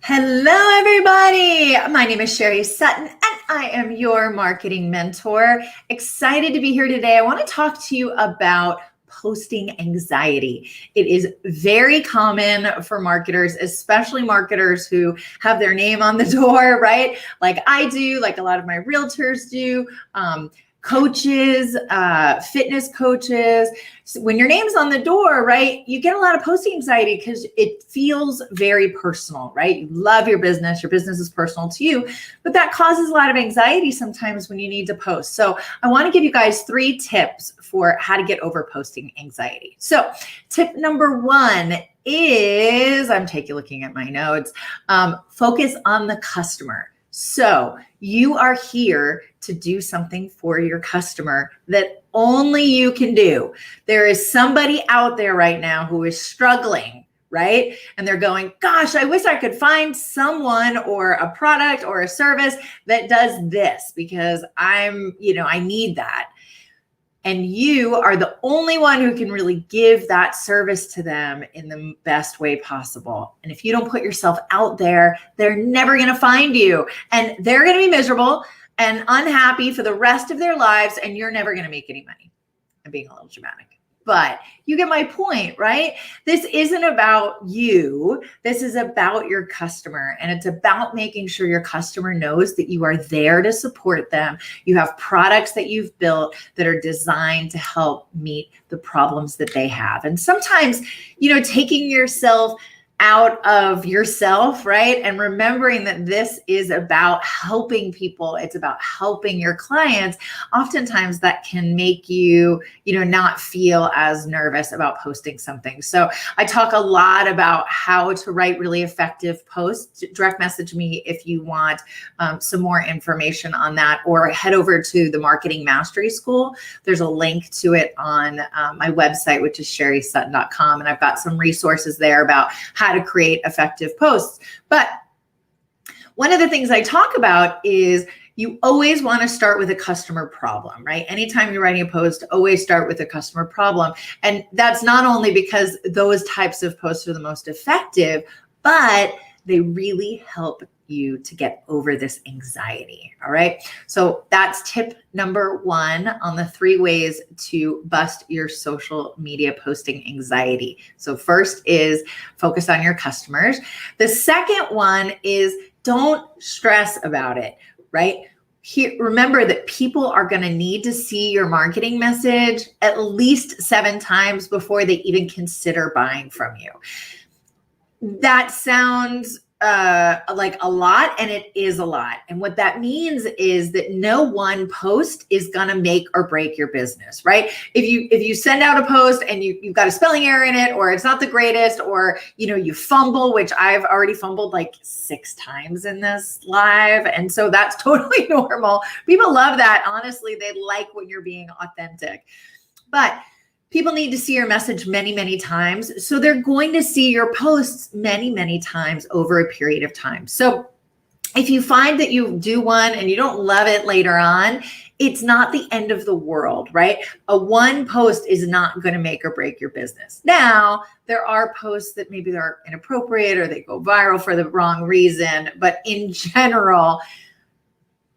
Hello, everybody. My name is Sherry Sutton, and I am your marketing mentor. Excited to be here today. I want to talk to you about posting anxiety. It is very common for marketers, especially marketers who have their name on the door, right? Like I do, like a lot of my realtors do. Coaches, fitness coaches. So when your name's on the door, right, you get a lot of posting anxiety because it feels very personal, right? You love your business is personal to you, but that causes a lot of anxiety sometimes when you need to post. So I want to give you guys 3 tips for how to get over posting anxiety. So tip number 1 is, I'm looking at my notes, focus on the customer. So you are here to do something for your customer that only you can do. There is somebody out there right now who is struggling, right? And they're going, gosh, I wish I could find someone or a product or a service that does this because I need that. And you are the only one who can really give that service to them in the best way possible. And if you don't put yourself out there, they're never going to find you. And they're going to be miserable and unhappy for the rest of their lives. And you're never going to make any money. I'm being a little dramatic. But you get my point, right? This isn't about you. This is about your customer. And it's about making sure your customer knows that you are there to support them. You have products that you've built that are designed to help meet the problems that they have. And sometimes, taking yourself out of yourself, right? And remembering that this is about helping people. It's about helping your clients. Oftentimes that can make you, not feel as nervous about posting something. So I talk a lot about how to write really effective posts. Direct message me if you want some more information on that, or head over to the Marketing Mastery School. There's a link to it on my website, which is sherrysutton.com. And I've got some resources there about how to create effective posts. But one of the things I talk about is you always want to start with a customer problem, right? Anytime you're writing a post, always start with a customer problem. And that's not only because those types of posts are the most effective, but they really help you to get over this anxiety. All right. So that's tip number 1 on the 3 ways to bust your social media posting anxiety. So first is focus on your customers. The second one is don't stress about it, right? Here, remember that people are going to need to see your marketing message at least 7 times before they even consider buying from you. That sounds like a lot, and it is a lot. And what that means is that no one post is gonna make or break your business, right? If you send out a post and you've got a spelling error in it, or it's not the greatest, or you fumble, which I've already fumbled like 6 times in this live, and so that's totally normal. People love that. Honestly, they like when you're being authentic. But people need to see your message many, many times. So they're going to see your posts many, many times over a period of time. So if you find that you do one and you don't love it later on, it's not the end of the world, right? A one post is not going to make or break your business. Now, there are posts that maybe they're inappropriate or they go viral for the wrong reason. But in general,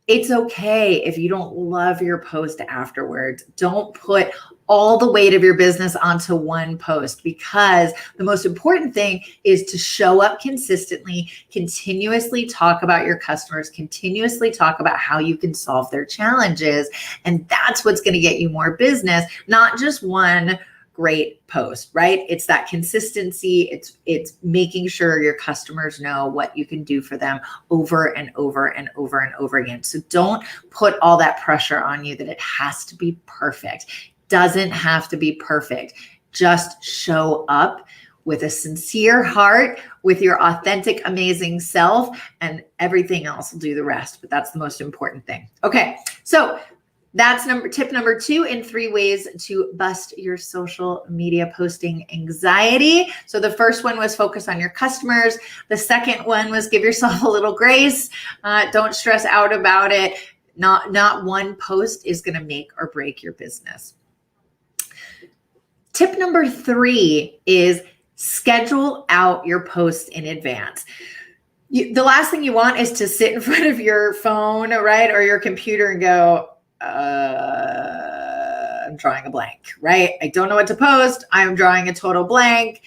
it's okay if you don't love your post afterwards. Don't put all the weight of your business onto one post, because the most important thing is to show up consistently, continuously talk about your customers, continuously talk about how you can solve their challenges. And that's what's going to get you more business, not just one great post, right? It's that consistency. It's making sure your customers know what you can do for them over and over and over and over again. So don't put all that pressure on you that it has to be perfect. Doesn't have to be perfect. Just show up with a sincere heart, with your authentic, amazing self, and everything else will do the rest. But that's the most important thing. Okay, so that's tip number 2 in 3 ways to bust your social media posting anxiety. So the first one was focus on your customers. The second one was give yourself a little grace. Don't stress out about it. Not one post is going to make or break your business. Tip number 3 is schedule out your posts in advance. The last thing you want is to sit in front of your phone, right, or your computer and go, I'm drawing a blank, right? I don't know what to post. I'm drawing a total blank.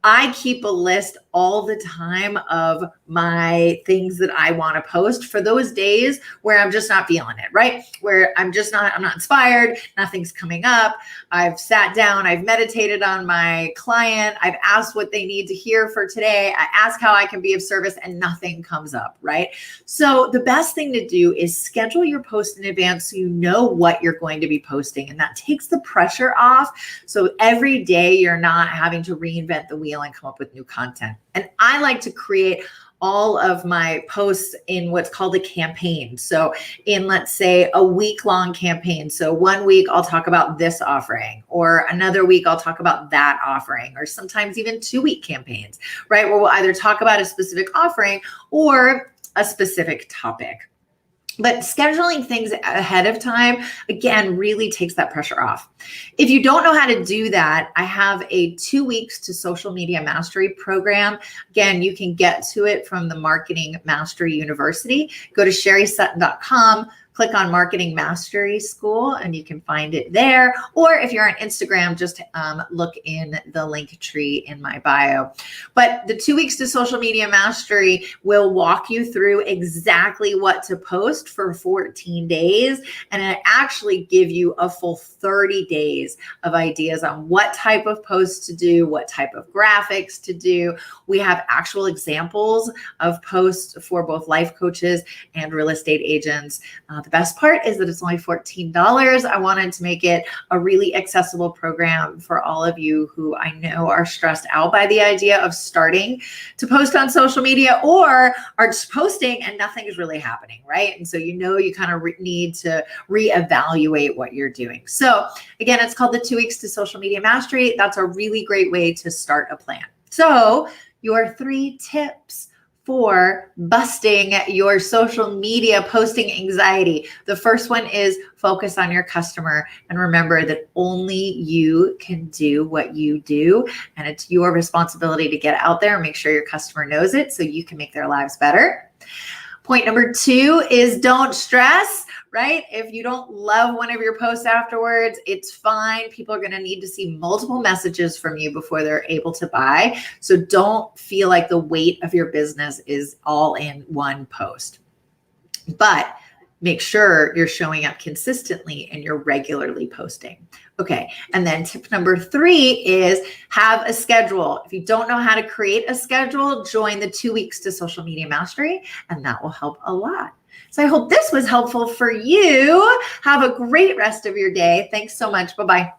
I keep a list all the time of my things that I want to post for those days where I'm just not feeling it, right? Where I'm not inspired, nothing's coming up. I've sat down, I've meditated on my client, I've asked what they need to hear for today, I ask how I can be of service, and nothing comes up, right? So the best thing to do is schedule your post in advance so you know what you're going to be posting, and that takes the pressure off. So every day you're not having to reinvent the wheel and come up with new content. And I like to create all of my posts in what's called a campaign. So in, let's say, a week-long campaign. So 1 week I'll talk about this offering, or another week I'll talk about that offering, or sometimes even 2-week campaigns, right? Where we'll either talk about a specific offering or a specific topic. But scheduling things ahead of time, again, really takes that pressure off. If you don't know how to do that, I have a 2 weeks to social media mastery program. Again, you can get to it from the Marketing Mastery University. Go to sherrysutton.com. Click on Marketing Mastery School and you can find it there. Or if you're on Instagram, just look in the link tree in my bio. But the 2 weeks to social media mastery will walk you through exactly what to post for 14 days. And it actually give you a full 30 days of ideas on what type of posts to do, what type of graphics to do. We have actual examples of posts for both life coaches and real estate agents. The best part is that it's only $14. I wanted to make it a really accessible program for all of you who I know are stressed out by the idea of starting to post on social media, or are just posting and nothing is really happening, right? And so you kind of need to reevaluate what you're doing. So again, it's called the 2 weeks to social media mastery. That's a really great way to start a plan. So your 3 tips for busting your social media posting anxiety. The first one is focus on your customer, and remember that only you can do what you do, and it's your responsibility to get out there and make sure your customer knows it so you can make their lives better. Point number 2 is don't stress, right? If you don't love one of your posts afterwards, it's fine. People are going to need to see multiple messages from you before they're able to buy. So don't feel like the weight of your business is all in one post. But make sure you're showing up consistently and you're regularly posting. Okay, and then tip number 3 is have a schedule. If you don't know how to create a schedule, join the 2 weeks to social media mastery, and that will help a lot. So I hope this was helpful for you. Have a great rest of your day. Thanks so much. Bye-bye.